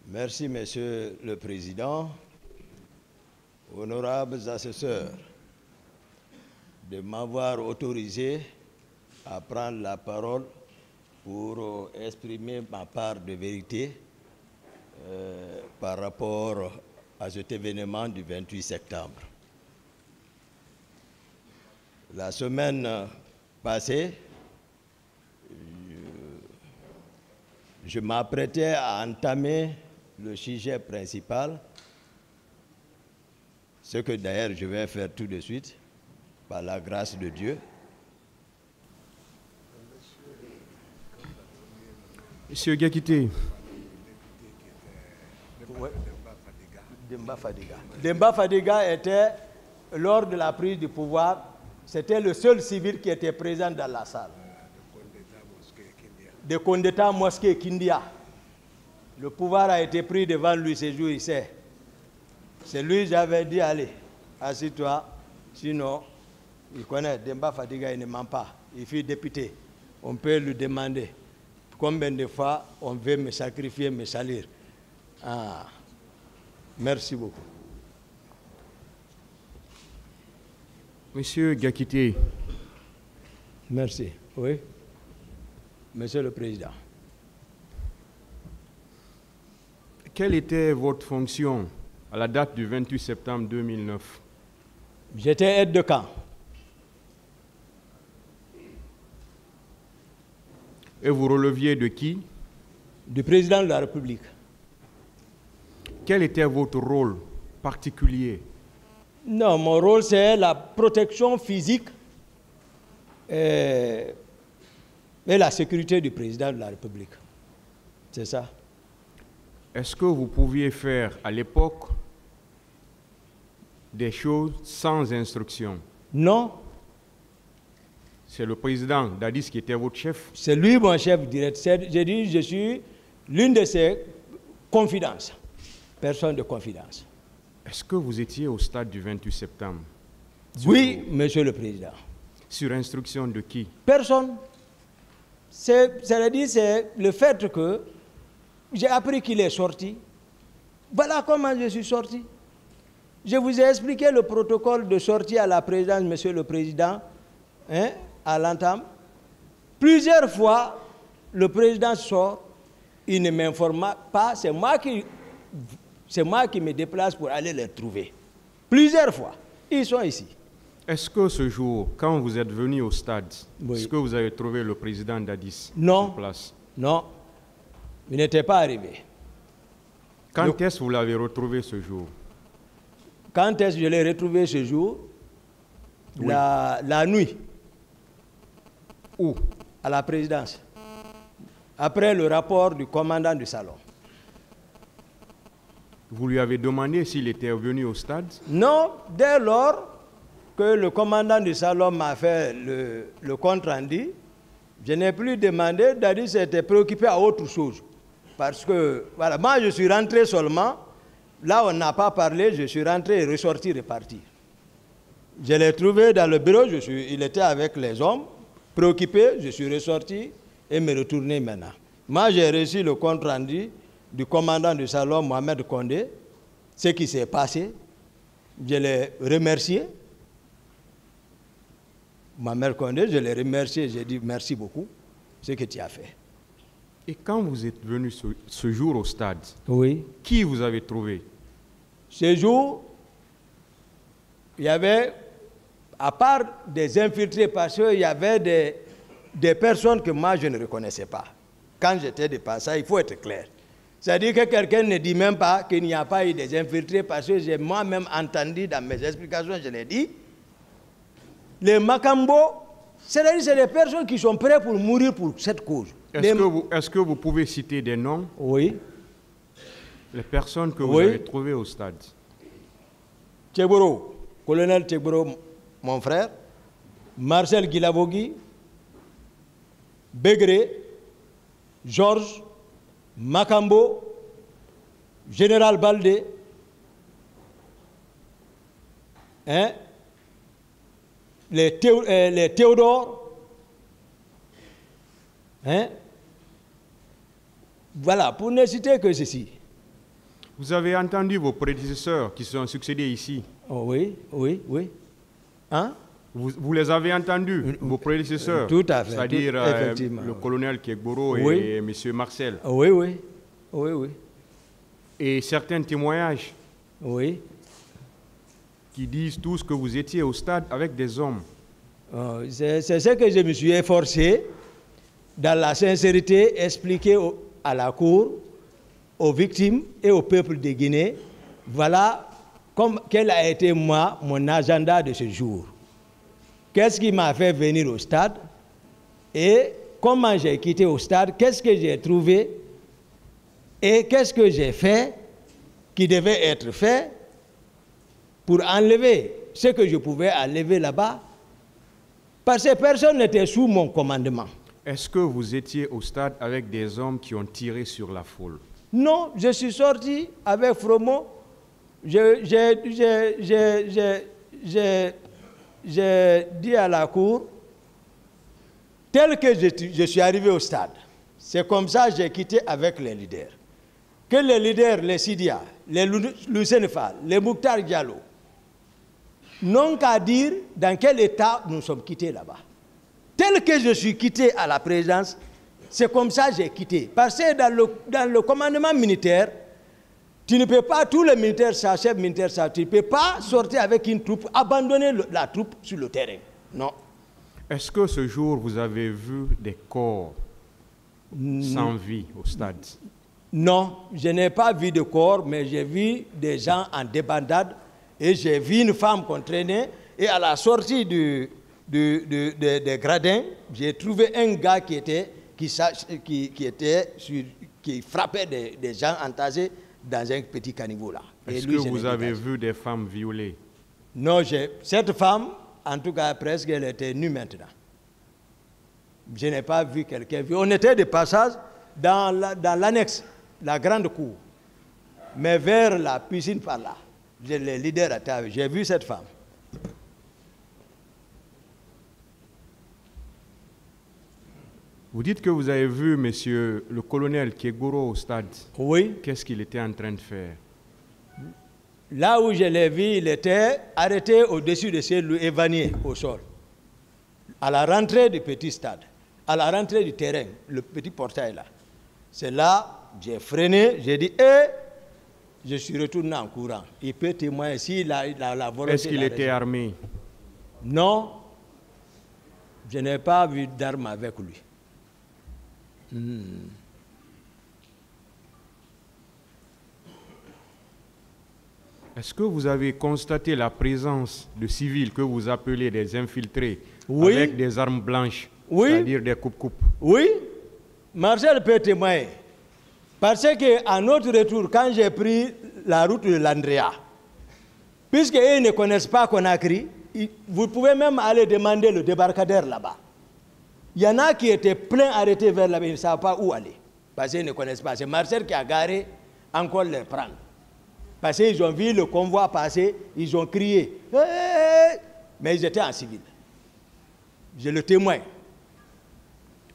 Merci, Monsieur le Président. Honorables assesseurs, de m'avoir autorisé à prendre la parole pour exprimer ma part de vérité par rapport à cet événement du 28 septembre. La semaine passée, je m'apprêtais à entamer le sujet principal, ce que d'ailleurs je vais faire tout de suite, par la grâce de Dieu. Monsieur Gakité. Ouais. Demba Fadiga. Demba Fadiga était, lors de la prise du pouvoir, c'était le seul civil qui était présent dans la salle. De Kondeta Mosquée Kindia. Le pouvoir a été pris devant lui ce jour, il sait. C'est lui, j'avais dit, allez, assis-toi, sinon, il connaît, Demba Fadiga, il ne ment pas. Il fut député. On peut lui demander combien de fois on veut me sacrifier, me salir. Ah, merci beaucoup. Monsieur Gakité. Merci. Oui. Monsieur le Président. Quelle était votre fonction à la date du 28 septembre 2009? J'étais aide de camp. Et vous releviez de qui? Du président de la République. Quel était votre rôle particulier? Non, mon rôle c'est la protection physique et la sécurité du président de la République. C'est ça. Est-ce que vous pouviez faire à l'époque des choses sans instruction? Non. C'est le président Dadis qui était votre chef? C'est lui mon chef direct. J'ai dit, je suis l'une de ses confidences. Personne de confidence. Est-ce que vous étiez au stade du 28 septembre? Oui, Monsieur le Président. Sur instruction de qui? Personne. C'est le fait que j'ai appris qu'il est sorti. Voilà comment je suis sorti. Je vous ai expliqué le protocole de sortie à la présidence, Monsieur le Président, hein, à l'entame. Plusieurs fois, le président sort, il ne m'informe pas, c'est moi qui me déplace pour aller les trouver. Plusieurs fois. Ils sont ici. Est-ce que ce jour, quand vous êtes venu au stade, oui. Est-ce que vous avez trouvé le président Dadis sur place? Non. Il n'était pas arrivé. Quand est-ce que vous l'avez retrouvé ce jour? Quand est-ce que je l'ai retrouvé ce jour? Oui. La nuit. Où? À la présidence. Après le rapport du commandant du salon. Vous lui avez demandé s'il était venu au stade? Non, dès lors que le commandant du salon m'a fait le compte rendu, je n'ai plus demandé, Dadis s'était préoccupé à autre chose. Parce que, voilà, moi je suis rentré seulement, là on n'a pas parlé, je suis rentré et ressorti, reparti. Je l'ai trouvé dans le bureau, il était avec les hommes, préoccupé, je suis ressorti et me retourné maintenant. Moi j'ai reçu le compte rendu du commandant du salon, Mohamed Kondé, ce qui s'est passé. Je l'ai remercié. Mohamed Kondé, je l'ai remercié, j'ai dit merci beaucoup, ce que tu as fait. Et quand vous êtes venu ce jour au stade, oui. Qui vous avez trouvé? Ce jour, il y avait, à part des infiltrés, parce qu'il y avait des personnes que moi je ne reconnaissais pas. Quand j'étais de passage, il faut être clair. C'est-à-dire que quelqu'un ne dit même pas qu'il n'y a pas eu des infiltrés parce que j'ai moi-même entendu dans mes explications, je l'ai dit. Les Makambo, c'est-à-dire c'est des personnes qui sont prêtes pour mourir pour cette cause. Est-ce que vous pouvez citer des noms? Oui. Les personnes que vous avez trouvées au stade? Tchegboro, colonel Tchegboro, mon frère, Marcel Guilabogui, Begré, Georges, Makambo, Général Baldé, hein, les Théodore, hein, voilà, pour ne citer que ceci. Vous avez entendu vos prédécesseurs qui se sont succédés ici. Oh, oui, oui, oui. Hein? Vous les avez entendus, vos prédécesseurs. Tout à fait. C'est-à-dire Effectivement. le colonel Kegboro Oui. et M. Marcel. Oui, oui. Oui, oui. Et certains témoignages Oui. qui disent tous que vous étiez au stade avec des hommes. C'est ce que je me suis efforcé, dans la sincérité, expliquer à la Cour, aux victimes et au peuple de Guinée, voilà quel a été mon agenda de ce jour. Qu'est-ce qui m'a fait venir au stade et comment j'ai quitté au stade, qu'est-ce que j'ai trouvé et qu'est-ce que j'ai fait qui devait être fait pour enlever ce que je pouvais enlever là-bas, parce que personne n'était sous mon commandement. Est-ce que vous étiez au stade avec des hommes qui ont tiré sur la foule? Non, je suis sorti avec Fromo. J'ai dit à la Cour, tel que je suis arrivé au stade, c'est comme ça que j'ai quitté avec les leaders. Que les leaders, les Sidia, les Lucien Fall, les Mouktar Diallo, n'ont qu'à dire dans quel état nous sommes quittés là-bas. Tel que je suis quitté à la présidence, c'est comme ça que j'ai quitté. Parce que dans le commandement militaire, tu ne peux pas, tous les militaires, chefs militaires, tu ne peux pas sortir avec une troupe, abandonner la troupe sur le terrain. Non. Est-ce que ce jour, vous avez vu des corps sans vie au stade? Non, je n'ai pas vu de corps, mais j'ai vu des gens en débandade et j'ai vu une femme qu'on traînait. Et à la sortie des gradins, j'ai trouvé un gars qui frappait des gens entassés dans un petit caniveau là. Est-ce que vous avez vu des femmes violées? Non, cette femme, en tout cas presque, elle était nue maintenant. Je n'ai pas vu quelqu'un. On était de passage dans l'annexe, la grande cour, mais vers la piscine par là. Les leaders étaient avec. J'ai vu cette femme. Vous dites que vous avez vu monsieur le colonel Kegboro au stade. Oui. Qu'est-ce qu'il était en train de faire? Là où je l'ai vu, il était arrêté au-dessus de ciel évanier au sol. À la rentrée du petit stade, à la rentrée du terrain, le petit portail là. C'est là, j'ai freiné, j'ai dit, je suis retourné en courant. Il peut témoigner si la volonté. Est-ce qu'il était armé? Non, je n'ai pas vu d'armes avec lui. Est-ce que vous avez constaté la présence de civils que vous appelez des infiltrés, oui, avec des armes blanches, oui, c'est-à-dire des coupes-coupes? Oui, Marcel peut témoigner. Parce qu'à notre retour, quand j'ai pris la route de l'Andrea, puisqu'ils ne connaissent pas Conakry, vous pouvez même aller demander le débarcadère là-bas. Il y en a qui étaient pleins arrêtés vers là-bas, ils ne savent pas où aller. Parce qu'ils ne connaissent pas. C'est Marcel qui a garé encore les prendre. Parce qu'ils ont vu le convoi passer, ils ont crié. Hey! Mais ils étaient en civil. Je le témoigne.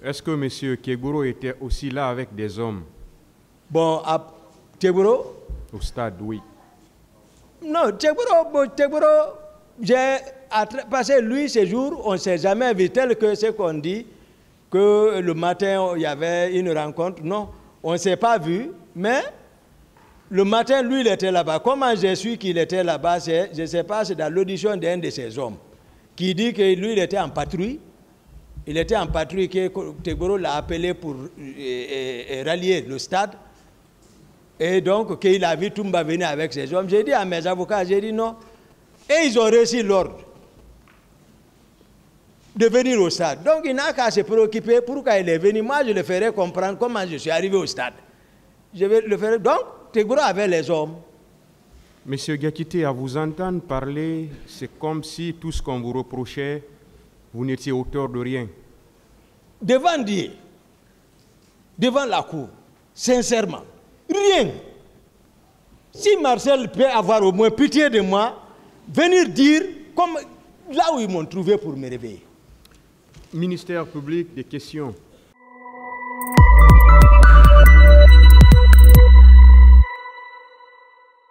Est-ce que M. Kegboro était aussi là avec des hommes? Bon, à Kegboro? Au stade, oui. Non, Kegboro, j'ai passé lui ce jour, on ne s'est jamais vu tel que ce qu'on dit, que le matin il y avait une rencontre. Non, on ne s'est pas vu, mais le matin, lui, il était là-bas. Comment j'ai su qu'il était là-bas? Je ne sais pas, c'est dans l'audition d'un de ses hommes qui dit que lui, il était en patrouille. Il était en patrouille, que Kegboro l'a appelé pour rallier le stade. Et donc, qu'il a vu Toumba venir avec ses hommes. J'ai dit à mes avocats, j'ai dit non. Et ils ont reçu l'ordre de venir au stade. Donc, il n'a qu'à se préoccuper pourquoi il est venu. Moi, je le ferai comprendre comment je suis arrivé au stade. Je vais le faire. Donc, Kegboro avait les hommes. Monsieur Gakité, à vous entendre parler, c'est comme si tout ce qu'on vous reprochait, vous n'étiez auteur de rien. Devant Dieu, devant la cour, sincèrement, rien. Si Marcel peut avoir au moins pitié de moi, venir dire comme là où ils m'ont trouvé pour me réveiller. Ministère public des questions.